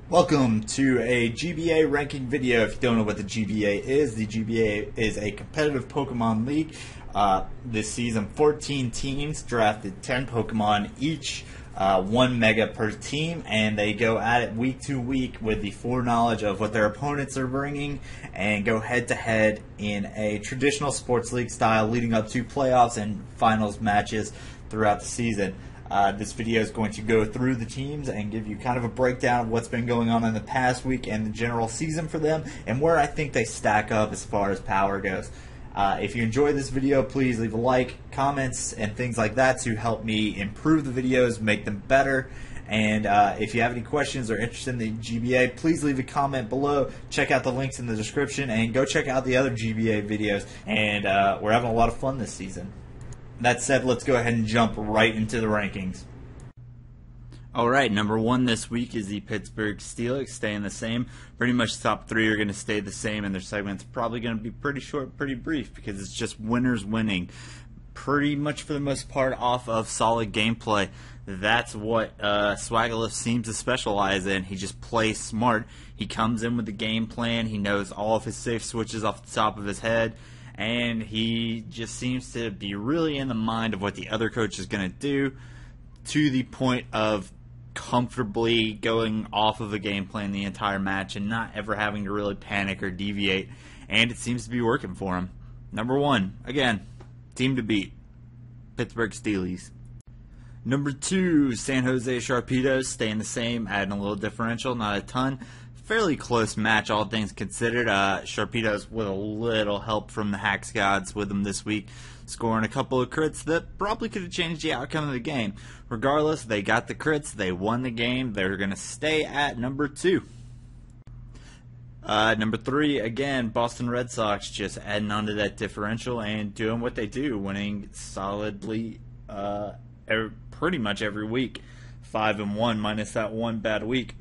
Welcome to a GBA ranking video. If you don't know what the GBA is, the GBA is a competitive Pokemon league. This season, 14 teams drafted 10 Pokemon each, 1 Mega per team, and they go at it week to week with the foreknowledge of what their opponents are bringing and go head-to-head in a traditional sports league style leading up to playoffs and finals matches throughout the season. This video is going to go through the teams and give you kind of a breakdown of what's been going on in the past week and the general season for them and where I think they stack up as far as power goes. If you enjoyed this video, please leave a like, comments, and things like that to help me improve the videos, make them better. And if you have any questions or interested in the GBA, please leave a comment below. Check out the links in the description and go check out the other GBA videos. And we're having a lot of fun this season. That said, let's go ahead and jump right into the rankings. Alright, number 1 this week is the Pittsburgh Steelix, staying the same. Pretty much the top 3 are going to stay the same, and their segment's probably going to be pretty short, pretty brief, because it's just winners winning. Pretty much for the most part off of solid gameplay. That's what Swaggerless seems to specialize in. He just plays smart. He comes in with the game plan. He knows all of his safe switches off the top of his head. And he just seems to be really in the mind of what the other coach is going to do, to the point of comfortably going off of a game plan the entire match and not ever having to really panic or deviate. And it seems to be working for him. Number 1, again, team to beat, Pittsburgh Steelix. Number 2, San Jose Sharpedos, staying the same, adding a little differential, not a ton. Fairly close match, all things considered. Sharpedos with a little help from the Hacks Gods with them this week, scoring a couple of crits that probably could have changed the outcome of the game. Regardless, they got the crits, they won the game, they're going to stay at number 2. Number 3, again, Boston Red Sox, just adding on to that differential and doing what they do, winning solidly pretty much every week. 5-1 minus that one bad week.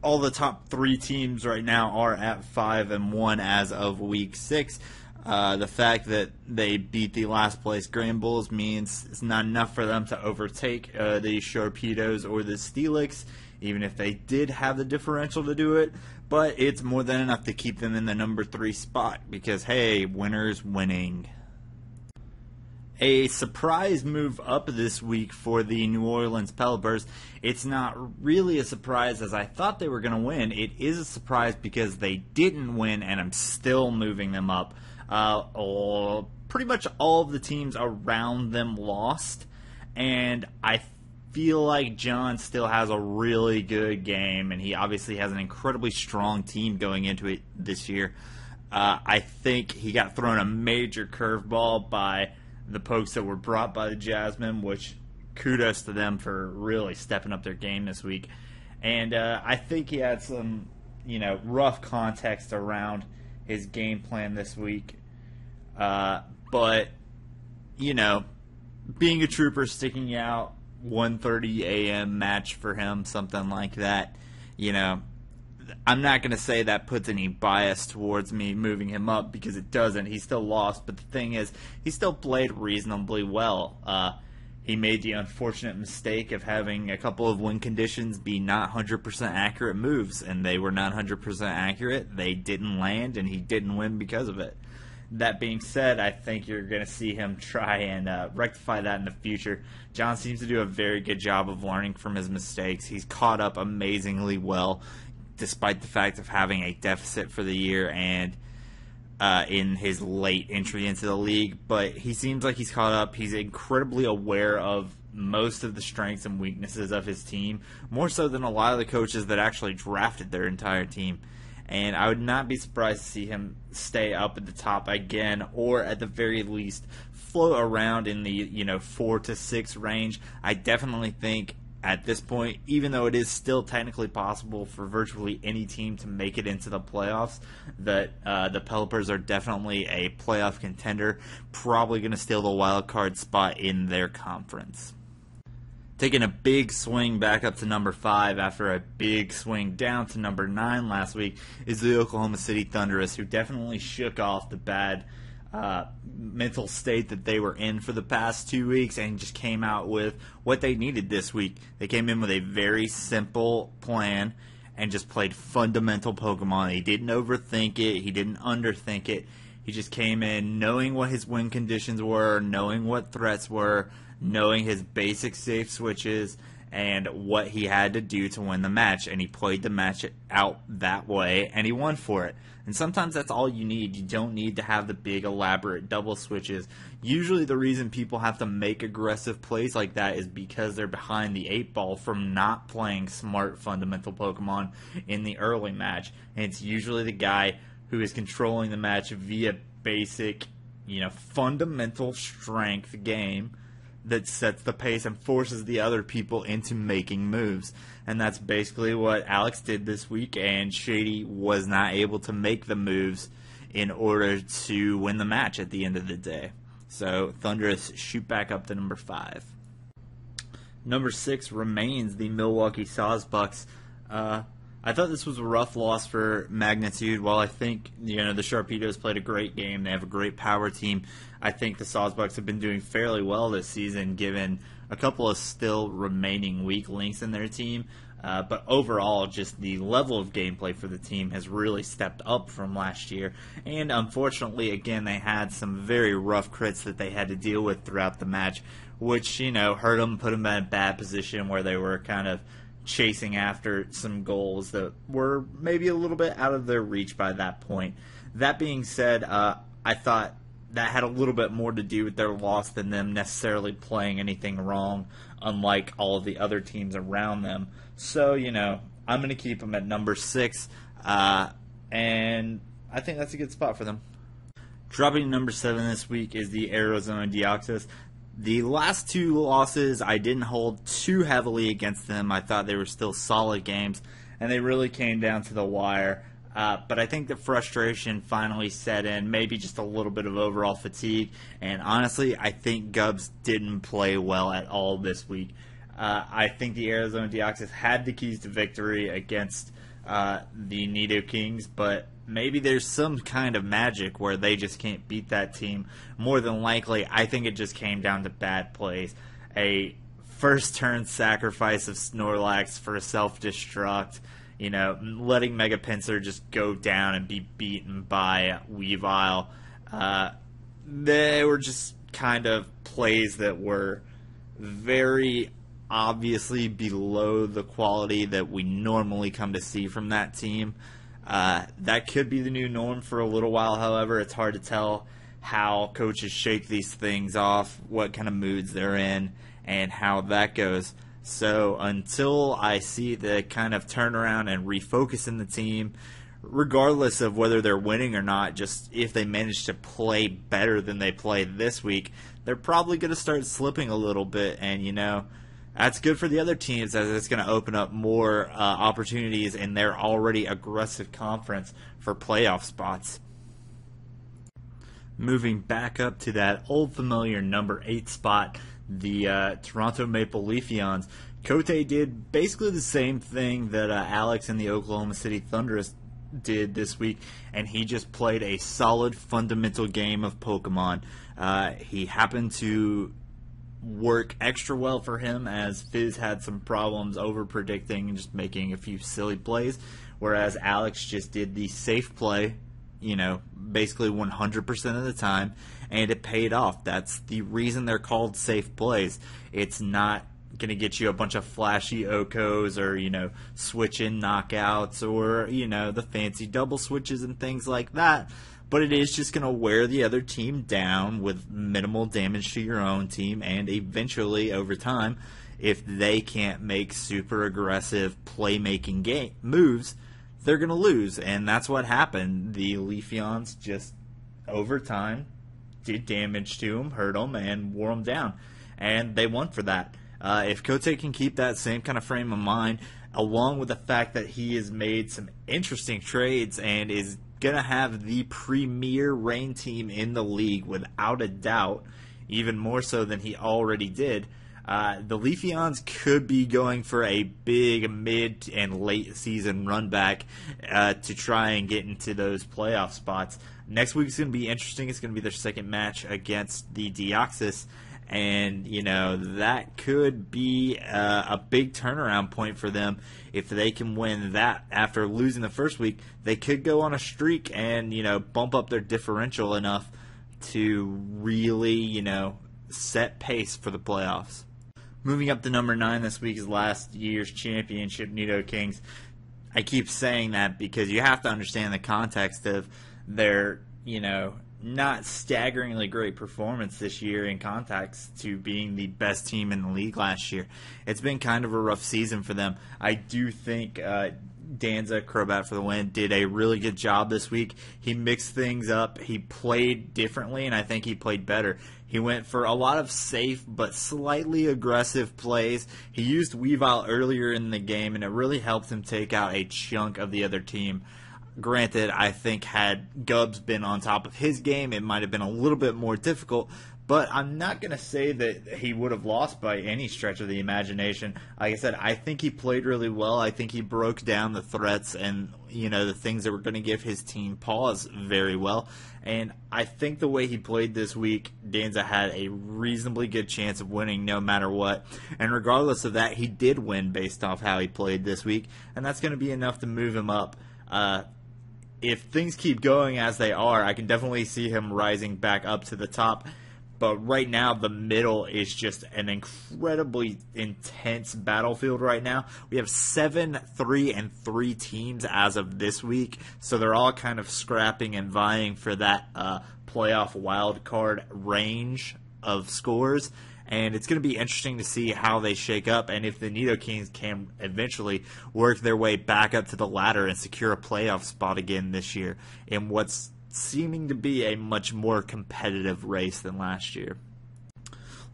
All the top 3 teams right now are at 5-1 as of week 6. The fact that they beat the last place Grand Bulls means it's not enough for them to overtake the Sharpedos or the Steelix, even if they did have the differential to do it. But it's more than enough to keep them in the number 3 spot because, hey, winners winning. A surprise move up this week for the New Orleans Pelipers. It's not really a surprise as I thought they were going to win. It is a surprise because they didn't win, and I'm still moving them up. Pretty much all of the teams around them lost, and I feel like John still has a really good game, and he obviously has an incredibly strong team going into it this year. I think he got thrown a major curveball by the pokes that were brought by the Jasmine, which kudos to them for really stepping up their game this week. And I think he had some, rough context around his game plan this week. But, being a trooper, sticking out, 1:30 a.m. match for him, something like that, I'm not going to say that puts any bias towards me moving him up because it doesn't. He still lost, but the thing is, he still played reasonably well. He made the unfortunate mistake of having a couple of win conditions be not 100% accurate moves, and they were not 100% accurate. They didn't land, and he didn't win because of it. That being said, I think you're going to see him try and rectify that in the future. John seems to do a very good job of learning from his mistakes. He's caught up amazingly well, despite the fact of having a deficit for the year and in his late entry into the league. But he seems like he's caught up. He's incredibly aware of most of the strengths and weaknesses of his team, more so than a lot of the coaches that actually drafted their entire team. And I would not be surprised to see him stay up at the top again, or at the very least float around in the 4 to 6 range. I definitely think at this point, even though it is still technically possible for virtually any team to make it into the playoffs, that the Pelipers are definitely a playoff contender, probably going to steal the wild card spot in their conference. Taking a big swing back up to number 5 after a big swing down to number 9 last week is the Oklahoma City Thundurus, who definitely shook off the bad mental state that they were in for the past 2 weeks and just came out with what they needed this week. They came in with a very simple plan, and just played fundamental Pokemon. He didn't overthink it. He didn't underthink it. He just came in knowing what his win conditions were, knowing what threats were, knowing his basic safe switches, and what he had to do to win the match. And he played the match out that way, and he won for it. And sometimes that's all you need. You don't need to have the big elaborate double switches. Usually the reason people have to make aggressive plays like that is because they're behind the 8 ball from not playing smart fundamental Pokemon in the early match. And it's usually the guy who is controlling the match via basic, fundamental strength game that sets the pace and forces the other people into making moves. And that's basically what Alex did this week, and Shady was not able to make the moves in order to win the match at the end of the day. So Thundurus shoot back up to number 5. Number 6 remains the Milwaukee Sawbucks. I thought this was a rough loss for Magnitude. While I think the Sharpedos played a great game, they have a great power team. I think the Sawbucks have been doing fairly well this season, given a couple of still remaining weak links in their team. But overall, just the level of gameplay for the team has really stepped up from last year. And unfortunately, again, they had some very rough crits that they had to deal with throughout the match, which hurt them, put them in a bad position where they were kind of chasing after some goals that were maybe a little bit out of their reach by that point. That being said, I thought that had a little bit more to do with their loss than them necessarily playing anything wrong, unlike all of the other teams around them. So, I'm going to keep them at number 6, and I think that's a good spot for them. Dropping to number 7 this week is the Arizona Deoxys. The last 2 losses, I didn't hold too heavily against them. I thought they were still solid games, and they really came down to the wire. But I think the frustration finally set in, maybe just a little bit of overall fatigue. And honestly, I think Gubbs didn't play well at all this week. I think the Arizona Deoxys had the keys to victory against the Nido Kings, but maybe there's some kind of magic where they just can't beat that team. More than likely, I think it just came down to bad plays. A first-turn sacrifice of Snorlax for a self-destruct, letting Mega Pinsir just go down and be beaten by Weavile. They were just kind of plays that were very obviously below the quality that we normally come to see from that team. That could be the new norm for a little while, however. It's hard to tell how coaches shake these things off, what kind of moods they're in, and how that goes. So until I see the kind of turnaround and refocus in the team, regardless of whether they're winning or not, just if they manage to play better than they played this week, they're probably going to start slipping a little bit. And, that's good for the other teams, as it's going to open up more opportunities in their already aggressive conference for playoff spots. Moving back up to that old familiar number 8 spot, the Toronto Maple Leafeons. Kote did basically the same thing that Alex and the Oklahoma City Thundurus did this week, and he just played a solid fundamental game of Pokemon. He happened to work extra well for him, as Fizz had some problems over predicting and just making a few silly plays, whereas Alex just did the safe play, basically 100% of the time, and it paid off. That's the reason they're called safe plays. It's not going to get you a bunch of flashy Okos or, switch in knockouts or, the fancy double switches and things like that. But it is just going to wear the other team down with minimal damage to your own team, and eventually, over time, if they can't make super aggressive playmaking moves, they're going to lose. And that's what happened. The Leafeons just, over time, did damage to them, hurt them, and wore them down. And they won for that. If Kote can keep that same kind of frame of mind, along with the fact that he has made some interesting trades and is going to have the premier rain team in the league without a doubt, even more so than he already did, the Leafeons could be going for a big mid and late season run back to try and get into those playoff spots. Next week is going to be interesting. It's going to be their second match against the Deoxys, And, that could be a big turnaround point for them. If they can win that after losing the first week, they could go on a streak and, bump up their differential enough to really, set pace for the playoffs. Moving up to number 9 this week is last year's championship, Nido-Kings. I keep saying that because you have to understand the context of their, not staggeringly great performance this year in context to being the best team in the league last year. It's been kind of a rough season for them. I do think Danza, Crobat for the win, did a really good job this week. He mixed things up. He played differently, and I think he played better. He went for a lot of safe but slightly aggressive plays. He used Weavile earlier in the game, and it really helped him take out a chunk of the other team. Granted, I think had Gubbs been on top of his game, it might have been a little bit more difficult, but I'm not going to say that he would have lost by any stretch of the imagination. Like I said, I think he played really well. I think he broke down the threats and, the things that were going to give his team pause very well. And I think the way he played this week, Danza had a reasonably good chance of winning no matter what. And regardless of that, he did win based off how he played this week, and that's going to be enough to move him up. If things keep going as they are, I can definitely see him rising back up to the top. But right now, the middle is just an incredibly intense battlefield right now. We have 7 3-3 teams as of this week, so they're all kind of scrapping and vying for that playoff wild card range of scores. And it's going to be interesting to see how they shake up and if the Nido-Kings can eventually work their way back up to the ladder and secure a playoff spot again this year in what's seeming to be a much more competitive race than last year.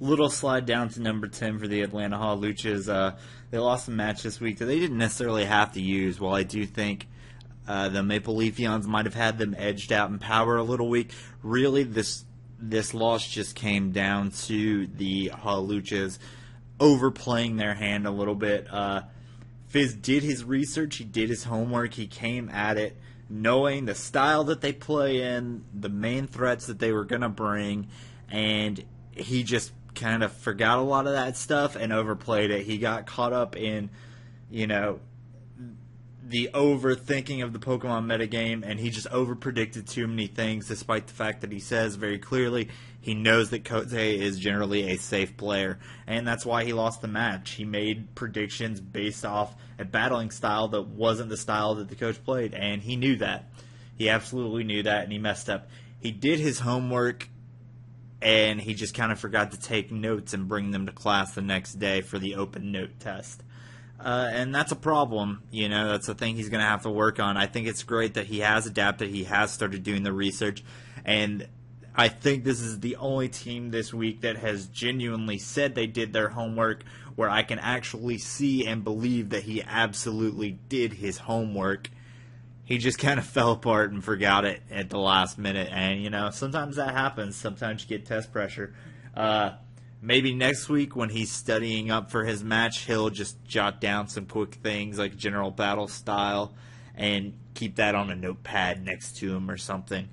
Little slide down to number 10 for the Atlanta Halluchas. They lost a match this week that they didn't necessarily have to use. While I do think the Maple Leafeons might have had them edged out in power a little weak, really this loss just came down to the Halluchas overplaying their hand a little bit. Fizz did his research, he did his homework, he came at it knowing the style that they play in, the main threats that they were going to bring, and he just kind of forgot a lot of that stuff and overplayed it. He got caught up in, the overthinking of the Pokemon metagame, and he just overpredicted too many things, despite the fact that he says very clearly he knows that Kotei is generally a safe player, and that's why he lost the match. He made predictions based off a battling style that wasn't the style that the coach played, and he knew that. He absolutely knew that, and he messed up. He did his homework, and he just kind of forgot to take notes and bring them to class the next day for the open note test. And that's a problem, that's a thing he's going to have to work on. I think it's great that he has adapted, he has started doing the research, and I think this is the only team this week that has genuinely said they did their homework, where I can actually see and believe that he absolutely did his homework. He just kind of fell apart and forgot it at the last minute, and, sometimes that happens. Sometimes you get test pressure. Maybe next week when he's studying up for his match, he'll just jot down some quick things like general battle style and keep that on a notepad next to him or something.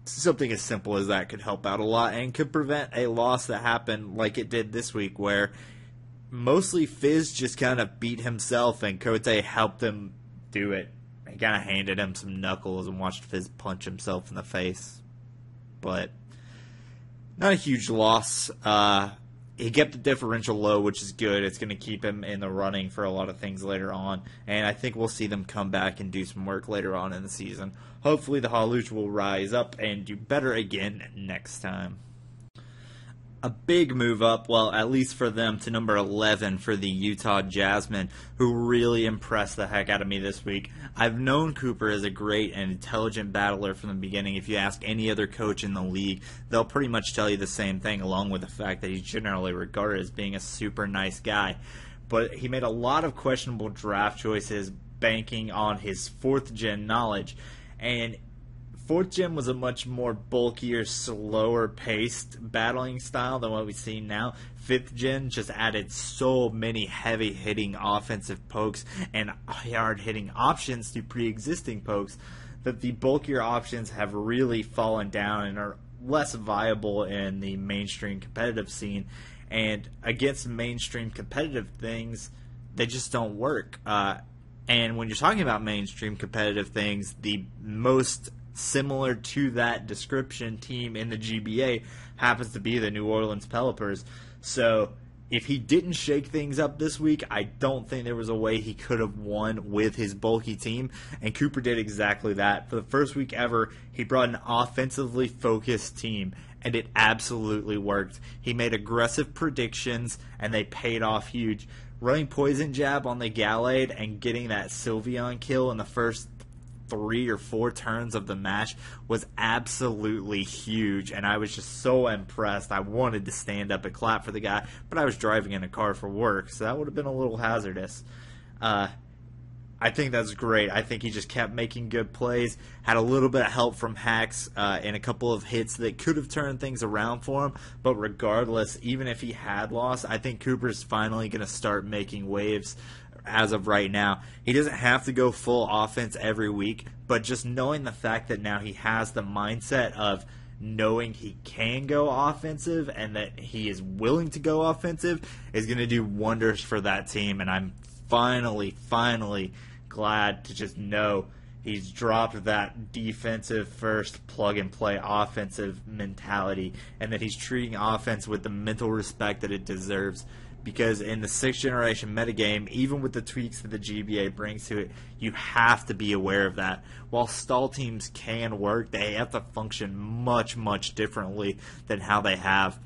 Something as simple as that could help out a lot and could prevent a loss that happened like it did this week, where mostly Fizz just kind of beat himself and Kotei helped him do it. He kind of handed him some knuckles and watched Fizz punch himself in the face. But not a huge loss. He kept the differential low, which is good. It's going to keep him in the running for a lot of things later on. And I think we'll see them come back and do some work later on in the season. Hopefully the Halluch will rise up and do better again next time. A big move up, well, at least for them, to number 11 for the Utah Jasmine, who really impressed the heck out of me this week. I've known Cooper as a great and intelligent battler from the beginning. If you ask any other coach in the league, they'll pretty much tell you the same thing, along with the fact that he's generally regarded as being a super nice guy. But he made a lot of questionable draft choices banking on his 4th gen knowledge, and 4th gen was a much more bulkier, slower paced battling style than what we see now. 5th gen just added so many heavy hitting offensive pokes and hard hitting options to pre-existing pokes that the bulkier options have really fallen down and are less viable in the mainstream competitive scene. And against mainstream competitive things, they just don't work. And when you're talking about mainstream competitive things, the most similar to that description team in the GBA happens to be the New Orleans Pelicans. So if he didn't shake things up this week, I don't think there was a way he could have won with his bulky team. And Cooper did exactly that. For the first week ever, he brought an offensively focused team, and it absolutely worked. He made aggressive predictions, and they paid off huge. Running Poison Jab on the Gallade and getting that Sylveon kill in the first 3 or 4 turns of the match was absolutely huge, and I was just so impressed. I wanted to stand up and clap for the guy, but I was driving in a car for work, so that would have been a little hazardous. I think that's great. I think he just kept making good plays, had a little bit of help from Hacks and a couple of hits that could have turned things around for him, but regardless, even if he had lost, I think Cooper's finally going to start making waves as of right now. He doesn't have to go full offense every week, but just knowing the fact that now he has the mindset of knowing he can go offensive and that he is willing to go offensive is going to do wonders for that team. And I'm finally glad to just know he's dropped that defensive first plug and play offensive mentality, and that he's treating offense with the mental respect that it deserves. Because in the 6th generation metagame, even with the tweaks that the GBA brings to it, you have to be aware of that. While stall teams can work, they have to function much differently than how they have.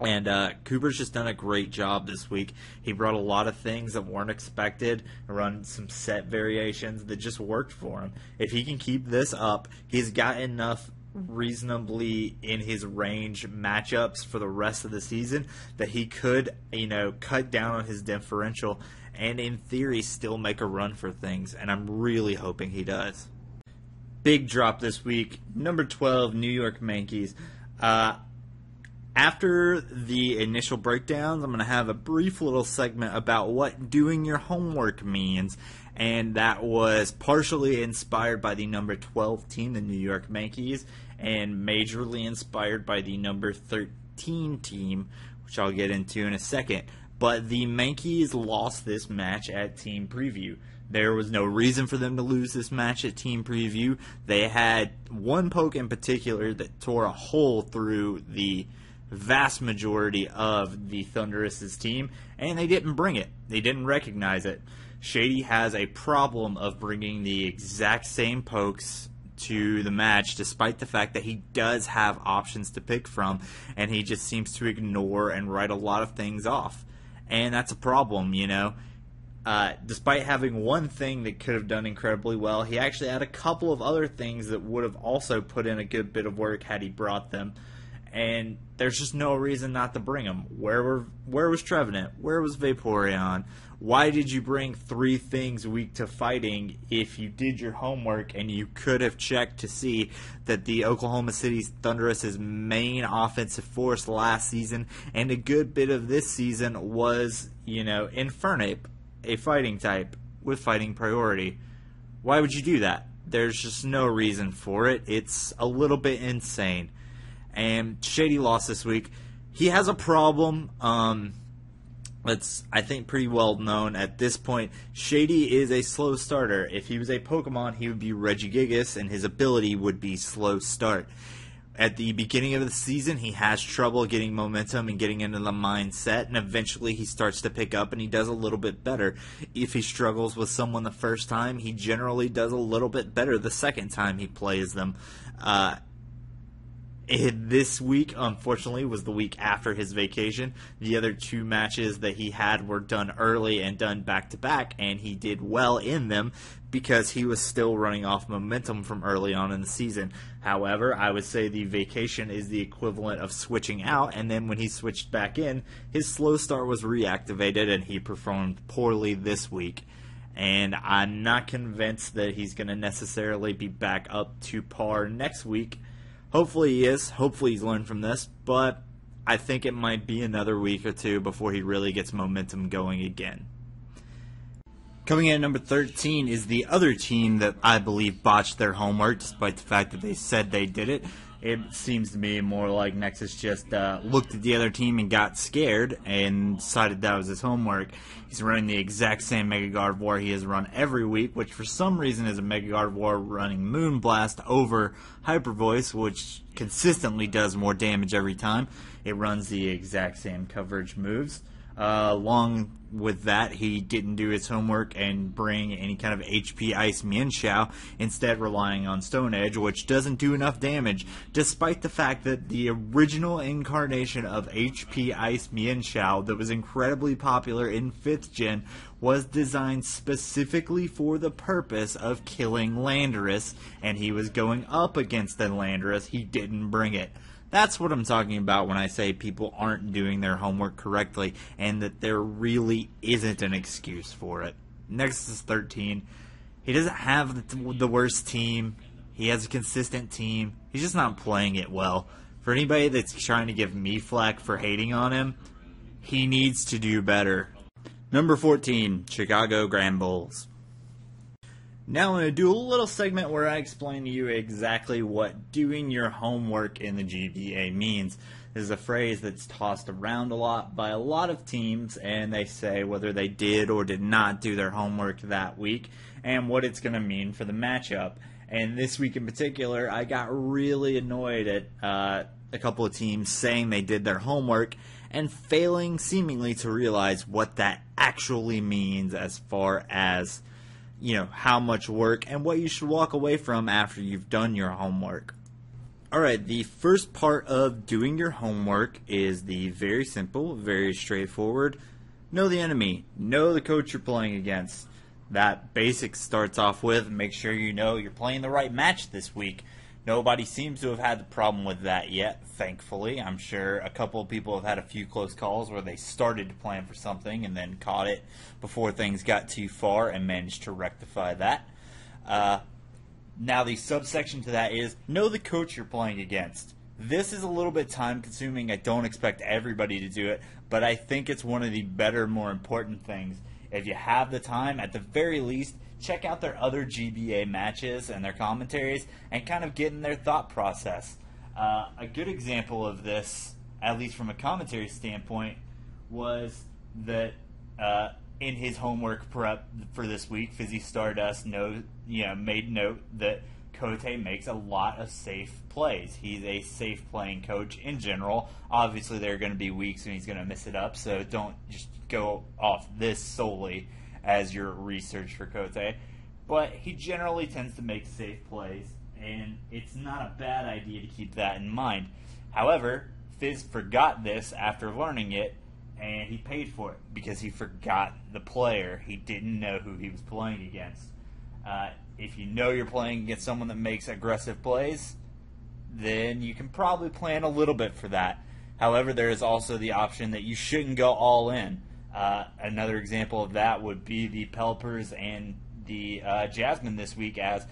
And Cooper's just done a great job this week. He brought a lot of things that weren't expected, run some set variations that just worked for him. If he can keep this up, he's got enough reasonably in his range matchups for the rest of the season that he could, cut down on his differential and in theory still make a run for things, and I'm really hoping he does. Big drop this week, number 12, New York Mames. After the initial breakdowns, I'm going to have a brief little segment about what doing your homework means, and that was partially inspired by the number 12 team, the New York Mames, and majorly inspired by the number 13 team, which I'll get into in a second. But the Mames lost this match at Team Preview. There was no reason for them to lose this match at Team Preview. They had one poke in particular that tore a hole through the vast majority of the Thundurus' team, and they didn't bring it. They didn't recognize it. Shady has a problem of bringing the exact same pokes to the match, despite the fact that he does have options to pick from, and he just seems to ignore and write a lot of things off. And that's a problem, Despite having one thing that could have done incredibly well, he actually had a couple of other things that would have also put in a good bit of work had he brought them. And there's just no reason not to bring them. Where was Trevenant? Where was Vaporeon? Why did you bring 3 things weak to fighting if you did your homework and you could have checked to see that the Oklahoma City's Thundurus' main offensive force last season and a good bit of this season was, Infernape, a fighting type with fighting priority? Why would you do that? There's just no reason for it. It's a little bit insane. And Shady lost this week. He has a problem. That's, I think, pretty well known at this point. Shady is a slow starter. If he was a Pokemon, he would be Regigigas, and his ability would be slow start. At the beginning of the season, he has trouble getting momentum and getting into the mindset, and eventually he starts to pick up, and he does a little bit better. If he struggles with someone the first time, he generally does a little bit better the second time he plays them. This week, unfortunately, was the week after his vacation. The other 2 matches that he had were done early and done back-to-back, and he did well in them because he was still running off momentum from early on in the season. However, I would say the vacation is the equivalent of switching out, and then when he switched back in, his slow start was reactivated, and he performed poorly this week. And I'm not convinced that he's going to necessarily be back up to par next week. Hopefully he is. Hopefully he's learned from this. But I think it might be another week or 2 before he really gets momentum going again. Coming in at number 13 is the other team that I believe botched their homework, despite the fact that they said they did it. It seems to me more like Nexus just looked at the other team and got scared and decided that was his homework. He's running the exact same Mega Gardevoir he has run every week, which for some reason is a Mega Gardevoir running Moonblast over Hyper Voice, which consistently does more damage every time. It runs the exact same coverage moves. Along with that, he didn't do his homework and bring any kind of HP Ice Mienshao, instead relying on Stone Edge, which doesn't do enough damage, despite the fact that the original incarnation of HP Ice Mienshao that was incredibly popular in 5th Gen was designed specifically for the purpose of killing Landorus, and he was going up against the Landorus. He didn't bring it. That's what I'm talking about when I say people aren't doing their homework correctly, and that there really isn't an excuse for it. Next is 13. He doesn't have the worst team. He has a consistent team. He's just not playing it well. For anybody that's trying to give me flack for hating on him, he needs to do better. Number 14, Chicago Grand Bulls. Now I'm going to do a little segment where I explain to you exactly what doing your homework in the GBA means. This is a phrase that's tossed around a lot by a lot of teams, and they say whether they did or did not do their homework that week and what it's going to mean for the matchup. And this week in particular, I got really annoyed at a couple of teams saying they did their homework and failing seemingly to realize what that actually means as far as how much work and what you should walk away from after you've done your homework. Alright, the first part of doing your homework is the very simple, very straightforward. Know the enemy. Know the coach you're playing against. That basic starts off with make sure you know you're playing the right match this week. Nobody seems to have had the problem with that yet, thankfully. I'm sure a couple of people have had a few close calls where they started to plan for something and then caught it before things got too far and managed to rectify that. Now the subsection to that is know the coach you're playing against. This is a little bit time consuming. I don't expect everybody to do it, but I think it's one of the better, more important things. If you have the time, at the very least, check out their other GBA matches and their commentaries and kind of get in their thought process. A good example of this, at least from a commentary standpoint, was that in his homework prep for this week, Fizzy Stardust made note that Kote makes a lot of safe plays. He's a safe playing coach in general. Obviously, there are going to be weeks when he's going to miss it up, so don't just go off this solely as your research for Kote. But he generally tends to make safe plays, and it's not a bad idea to keep that in mind. However, Fizz forgot this after learning it, and he paid for it because he forgot the player. He didn't know who he was playing against. If you know you're playing against someone that makes aggressive plays, then you can probably plan a little bit for that. However, there is also the option that you shouldn't go all in. Another example of that would be the Pelipers and the Jasmine this week, as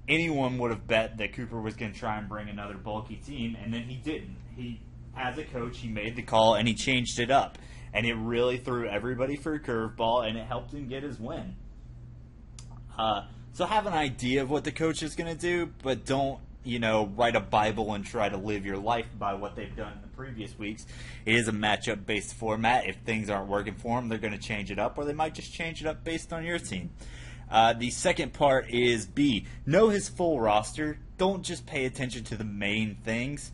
anyone would have bet that Cooper was going to try and bring another bulky team, and then he didn't. He, as a coach, he made the call and he changed it up, and it really threw everybody for a curveball, and it helped him get his win. So have an idea of what the coach is going to do, but don't write a Bible and try to live your life by what they've done in the previous weeks. It is a matchup-based format. If things aren't working for them, they're going to change it up, or they might just change it up based on your team. The second part is B. Know his full roster. Don't just pay attention to the main things.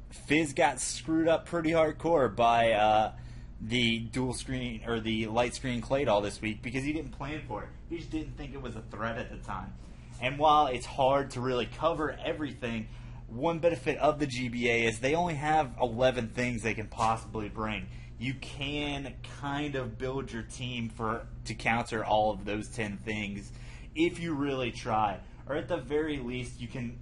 Fizz got screwed up pretty hardcore by the dual screen or the light screen Claydol this week because he didn't plan for it. He just didn't think it was a threat at the time. And while it's hard to really cover everything, one benefit of the GBA is they only have 11 things they can possibly bring. You can kind of build your team to counter all of those 10 things if you really try. Or at the very least, you can,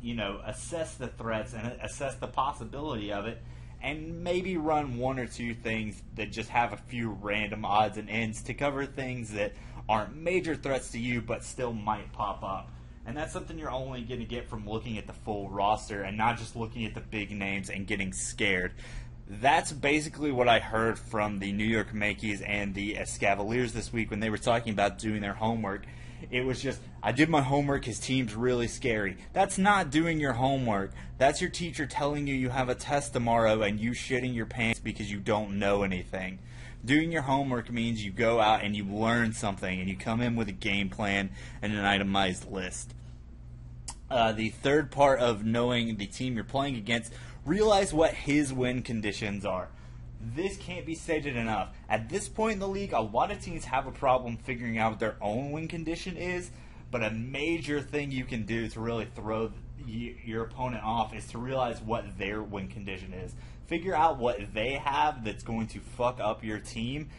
assess the threats and assess the possibility of it and maybe run one or two things that just have a few random odds and ends to cover things that aren't major threats to you but still might pop up. And that's something you're only going to get from looking at the full roster and not just looking at the big names and getting scared. That's basically what I heard from the New York Mames and the Escavaliers this week when they were talking about doing their homework, It was just, I did my homework, his team's really scary. That's not doing your homework. That's your teacher telling you have a test tomorrow and you shitting your pants because you don't know anything. Doing your homework means you go out and you learn something and you come in with a game plan and an itemized list. The third part of knowing the team you're playing against, realize what his win conditions are. This can't be stated enough. At this point in the league, a lot of teams have a problem figuring out what their own win condition is, but a major thing you can do to really throw your opponent off is to realize what their win condition is. Figure out what they have that's going to fuck up your team,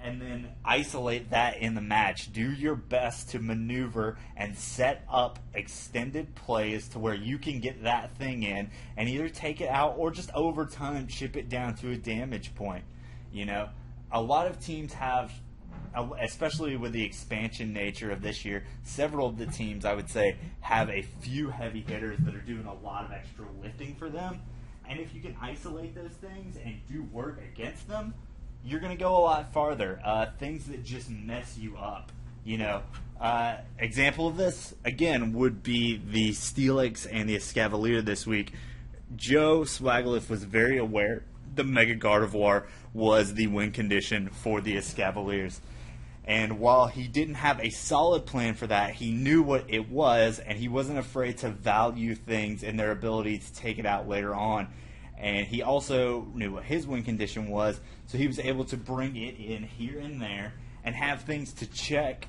and then isolate that in the match. Do your best to maneuver and set up extended plays to where you can get that thing in and either take it out or just over time chip it down to a damage point. You know, a lot of teams have, especially with the expansion nature of this year, several of the teams, I would say, have a few heavy hitters that are doing a lot of extra lifting for them. And if you can isolate those things and do work against them, you're going to go a lot farther. Things that just mess you up. You know, example of this, again, would be the Steelix and the Escavalier this week. Joe Swagaliff was very aware the Mega Gardevoir was the win condition for the Escavaliers. And while he didn't have a solid plan for that, he knew what it was, and he wasn't afraid to value things in their ability to take it out later on. And he also knew what his win condition was, so he was able to bring it in here and there and have things to check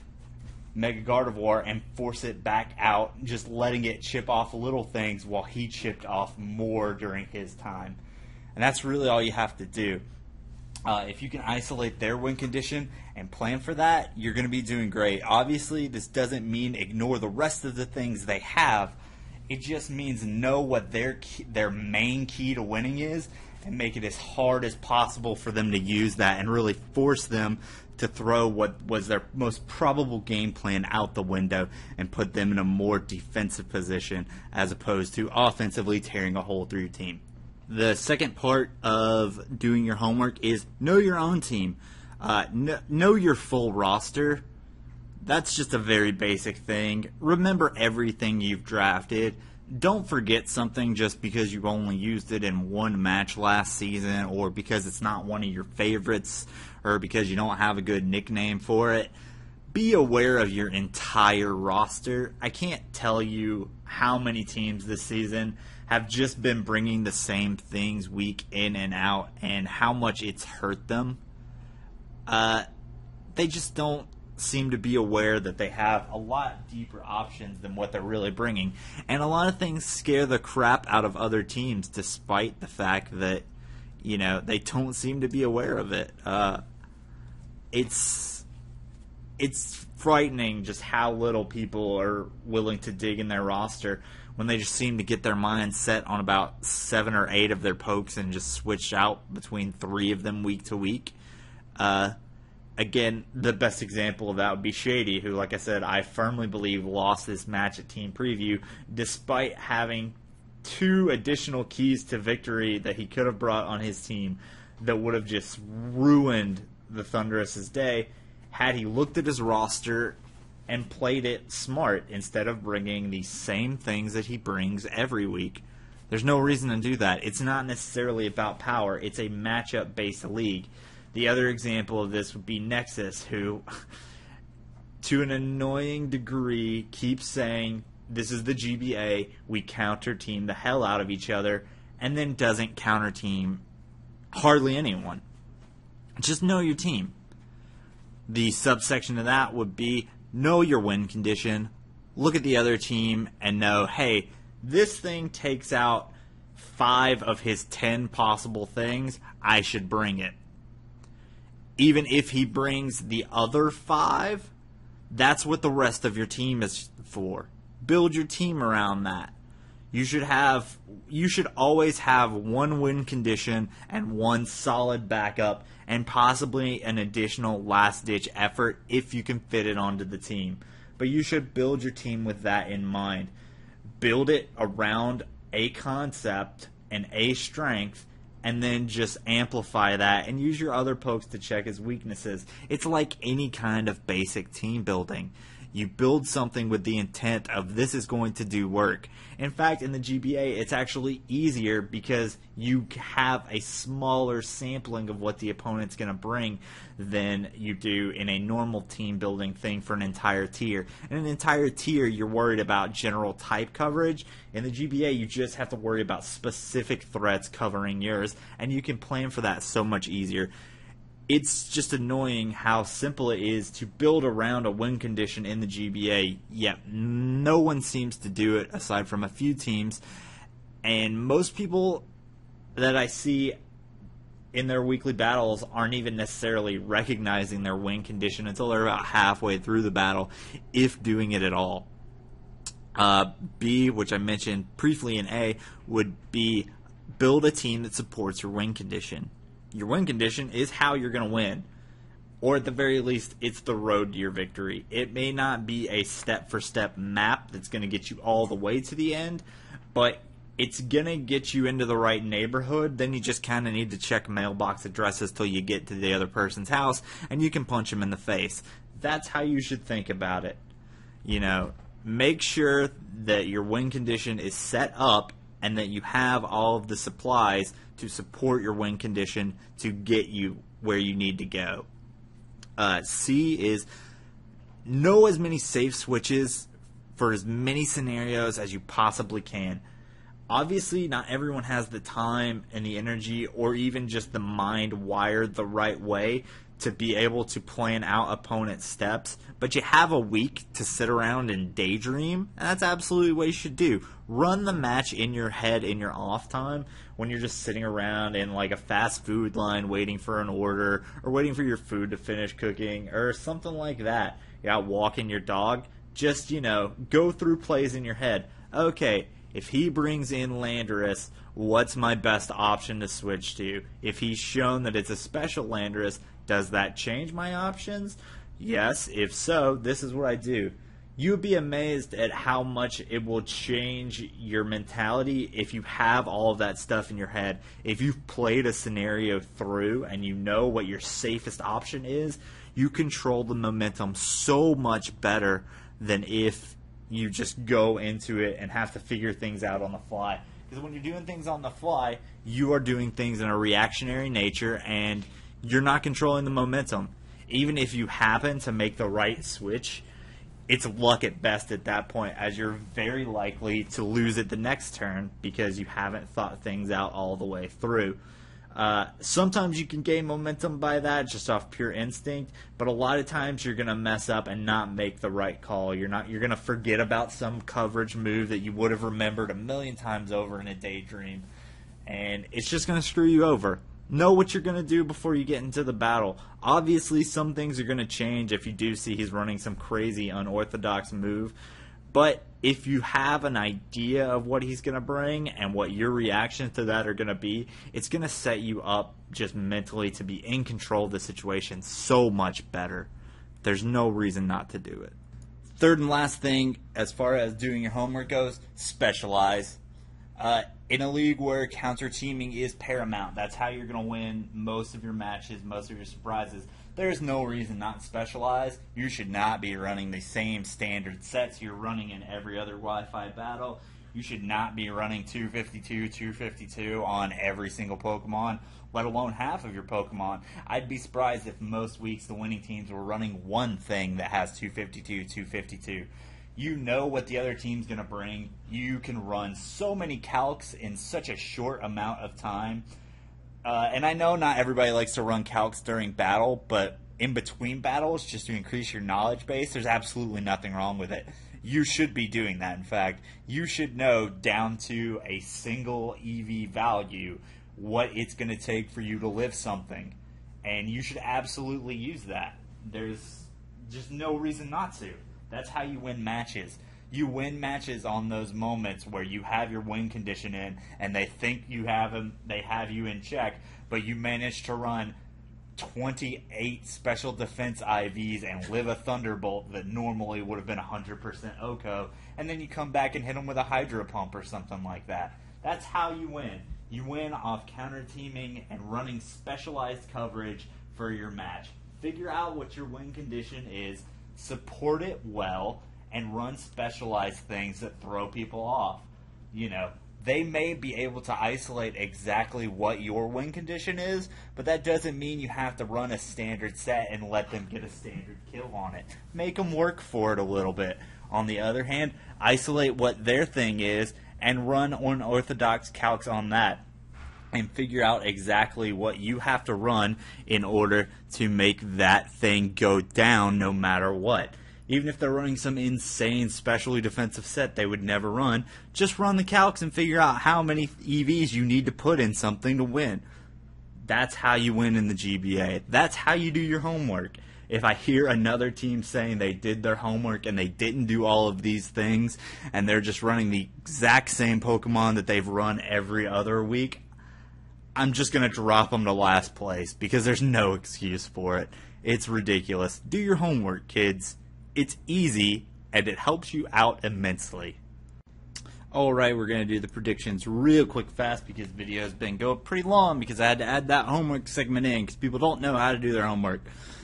Mega Gardevoir and force it back out, just letting it chip off little things while he chipped off more during his time. And that's really all you have to do. If you can isolate their win condition and plan for that, you're going to be doing great. Obviously, this doesn't mean ignore the rest of the things they have. It just means know what their main key to winning is and make it as hard as possible for them to use that and really force them to throw what was their most probable game plan out the window and put them in a more defensive position as opposed to offensively tearing a hole through your team. The second part of doing your homework is know your own team. Know your full roster. That's just a very basic thing. Remember everything you've drafted. Don't forget something just because you only used it in one match last season or because it's not one of your favorites or because you don't have a good nickname for it. Be aware of your entire roster. I can't tell you how many teams this season have just been bringing the same things week in and out and how much it's hurt them. They just don't seem to be aware that they have a lot deeper options than what they're really bringing. And a lot of things scare the crap out of other teams despite the fact that, you know, they don't seem to be aware of it. It's frightening just how little people are willing to dig in their roster when they just seem to get their mind set on about 7 or 8 of their pokes and just switch out between 3 of them week to week. Again, the best example of that would be Shady, who, like I said, I firmly believe lost this match at Team Preview despite having 2 additional keys to victory that he could have brought on his team that would have just ruined the Thundurus' day had he looked at his roster and played it smart instead of bringing the same things that he brings every week. There's no reason to do that. It's not necessarily about power. It's a matchup-based league. The other example of this would be Nexus, who, to an annoying degree, keeps saying, this is the GBA, we counter-team the hell out of each other, and then doesn't counter-team hardly anyone. Just know your team. The subsection of that would be, know your win condition, look at the other team, and know, hey, this thing takes out 5 of his 10 possible things, I should bring it. Even if he brings the other 5, that's what the rest of your team is for. Build your team around that. You should always have 1 win condition and 1 solid backup and possibly an additional last-ditch effort if you can fit it onto the team. But you should build your team with that in mind. Build it around a concept and a strength, and then just amplify that and use your other pokes to check his weaknesses. It's like any kind of basic team building. You build something with the intent of this is going to do work. In fact, in the GBA, it's actually easier because you have a smaller sampling of what the opponent's going to bring than you do in a normal team building thing for an entire tier. In an entire tier, you're worried about general type coverage. In the GBA, you just have to worry about specific threats covering yours, and you can plan for that so much easier. It's just annoying how simple it is to build around a win condition in the GBA, yet no one seems to do it aside from a few teams. And most people that I see in their weekly battles aren't even necessarily recognizing their win condition until they're about halfway through the battle, if doing it at all. B, which I mentioned briefly in A, would be build a team that supports your win condition. Your win condition is how you're going to win. Or at the very least, it's the road to your victory. It may not be a step-for-step map that's going to get you all the way to the end, but it's going to get you into the right neighborhood. Then you just kind of need to check mailbox addresses till you get to the other person's house, and you can punch them in the face. That's how you should think about it. You know, make sure that your win condition is set up and that you have all of the supplies to support your win condition to get you where you need to go. C is know as many safe switches for as many scenarios as you possibly can. Obviously, not everyone has the time and the energy or even just the mind wired the right way to be able to plan out opponent's steps, but you have a week to sit around and daydream, and that's absolutely what you should do. Run the match in your head in your off time when you're just sitting around in like a fast food line waiting for an order or waiting for your food to finish cooking or something like that. You're out walking your dog. Just, you know, go through plays in your head. Okay, if he brings in Landorus, what's my best option to switch to? If he's shown that it's a special Landorus, does that change my options? Yes. If so, this is what I do. You would be amazed at how much it will change your mentality if you have all of that stuff in your head. If you've played a scenario through and you know what your safest option is, you control the momentum so much better than if you just go into it and have to figure things out on the fly. Because when you're doing things on the fly, you are doing things in a reactionary nature and you're not controlling the momentum. Even if you happen to make the right switch, it's luck at best at that point, as you're very likely to lose it the next turn because you haven't thought things out all the way through. Sometimes you can gain momentum by that just off pure instinct, but a lot of times you're going to mess up and not make the right call. You're going to forget about some coverage move that you would have remembered a million times over in a daydream, and it's just going to screw you over. Know what you're going to do before you get into the battle. Obviously, some things are going to change if you do see he's running some crazy unorthodox move. But if you have an idea of what he's going to bring and what your reactions to that are going to be, it's going to set you up just mentally to be in control of the situation so much better. There's no reason not to do it. Third and last thing, as far as doing your homework goes, specialize. In a league where counter-teaming is paramount, that's how you're going to win most of your matches, most of your surprises. There's no reason not to specialize. You should not be running the same standard sets you're running in every other Wi-Fi battle. You should not be running 252, 252 on every single Pokemon, let alone half of your Pokemon. I'd be surprised if most weeks the winning teams were running one thing that has 252, 252. You know what the other team's going to bring. You can run so many calcs in such a short amount of time. And I know not everybody likes to run calcs during battle, but in between battles, just to increase your knowledge base, there's absolutely nothing wrong with it. You should be doing that, in fact. You should know down to a single EV value what it's going to take for you to lift something. And you should absolutely use that. There's just no reason not to. That's how you win matches. You win matches on those moments where you have your win condition in and they think you have them, they have you in check, but you manage to run 28 special defense IVs and live a Thunderbolt that normally would have been 100% OHKO, and then you come back and hit them with a Hydro Pump or something like that. That's how you win. You win off counter-teaming and running specialized coverage for your match. Figure out what your win condition is. support it well, and run specialized things that throw people off. You know, they may be able to isolate exactly what your win condition is, but that doesn't mean you have to run a standard set and let them get a standard kill on it. Make them work for it a little bit. On the other hand, isolate what their thing is and run unorthodox calcs on that, and figure out exactly what you have to run in order to make that thing go down no matter what. Even if they're running some insane specially defensive set they would never run, just run the calcs and figure out how many EVs you need to put in something to win. That's how you win in the GBA. That's how you do your homework. If I hear another team saying they did their homework and they didn't do all of these things and they're just running the exact same Pokemon that they've run every other week, I'm just going to drop them to last place because there's no excuse for it. It's ridiculous. Do your homework, kids. It's easy, and it helps you out immensely. Alright, we're going to do the predictions real quick fast because the video has been going pretty long because I had to add that homework segment in because people don't know how to do their homework.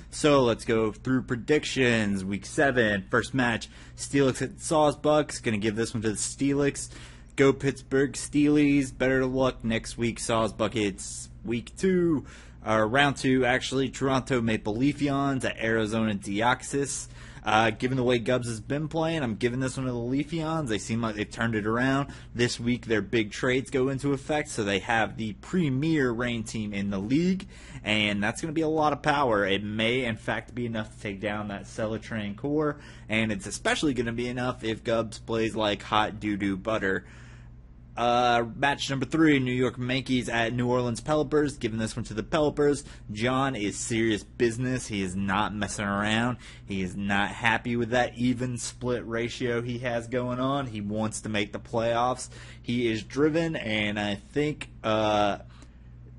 So let's go through predictions. Week 7, first match, Steelix at Sawbucks. Going to give this one to the Steelix. Go Pittsburgh Steelies. Better luck next week, Sawbuckets. Week 2, round 2 actually, Toronto Maple Leafeons at Arizona Deoxys. Given the way Gubbs has been playing, I'm giving this one to the Leafeons. They seem like they've turned it around. This week their big trades go into effect, so they have the premier rain team in the league, and that's going to be a lot of power. It may, in fact, be enough to take down that Celotrain core, and it's especially going to be enough if Gubbs plays like hot doo-doo butter. Match number 3, New York Yankees at New Orleans Pelipers. Giving this one to the Pelipers. John is serious business. He is not messing around. He is not happy with that even split ratio he has going on. He wants to make the playoffs. He is driven, and I think,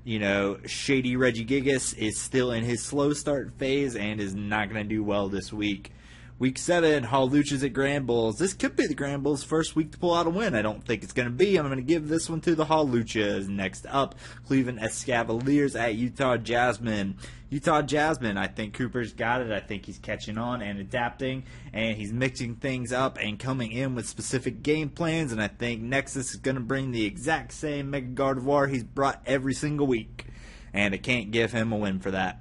Shady Reggie Gigas is still in his slow start phase and is not going to do well this week. Week 7, Halluchas at Grand Bulls. This could be the Grand Bulls' first week to pull out a win. I don't think it's going to be. I'm going to give this one to the Halluchas. Next up, Cleveland Escavaliers at Utah Jasmine. Utah Jasmine, I think Cooper's got it. I think he's catching on and adapting, and he's mixing things up and coming in with specific game plans, and I think Nexus is going to bring the exact same Mega Gardevoir he's brought every single week, and I can't give him a win for that.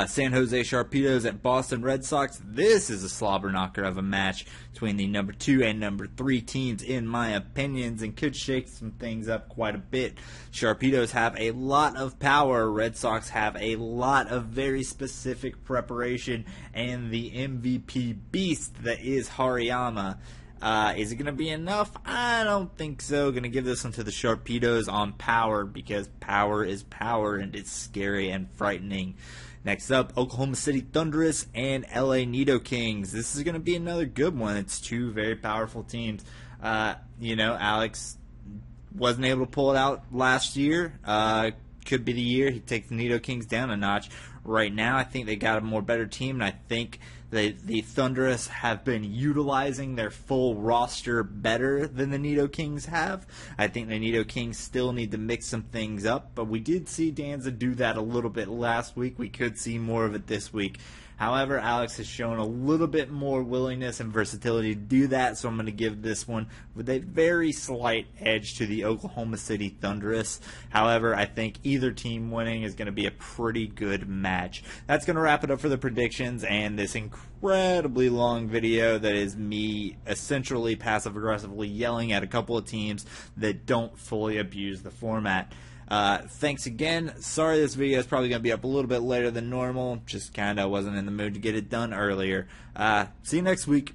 San Jose Sharpedos at Boston Red Sox. This is a slobber knocker of a match between the number 2 and number 3 teams, in my opinions, and could shake some things up quite a bit. Sharpedos have a lot of power. Red Sox have a lot of very specific preparation and the MVP beast that is Hariyama. Is it going to be enough? I don't think so. Going to give this one to the Sharpedos on power because power is power and it's scary and frightening. Next up, Oklahoma City Thundurus and LA Nidokings. This is going to be another good one. It's two very powerful teams. Alex wasn't able to pull it out last year. Could be the year he takes the Nidokings down a notch. Right now, I think they got a more better team, and I think the Thundurus have been utilizing their full roster better than the Nidokings have. I think the Nidokings still need to mix some things up, but we did see Danza do that a little bit last week. We could see more of it this week. However, Alex has shown a little bit more willingness and versatility to do that, so I'm going to give this one with a very slight edge to the Oklahoma City Thundurus. However, I think either team winning is going to be a pretty good match. That's going to wrap it up for the predictions and this incredibly long video that is me essentially passive-aggressively yelling at a couple of teams that don't fully abuse the format. Thanks again. Sorry this video is probably going to be up a little bit later than normal. Just kind of wasn't in the mood to get it done earlier. See you next week.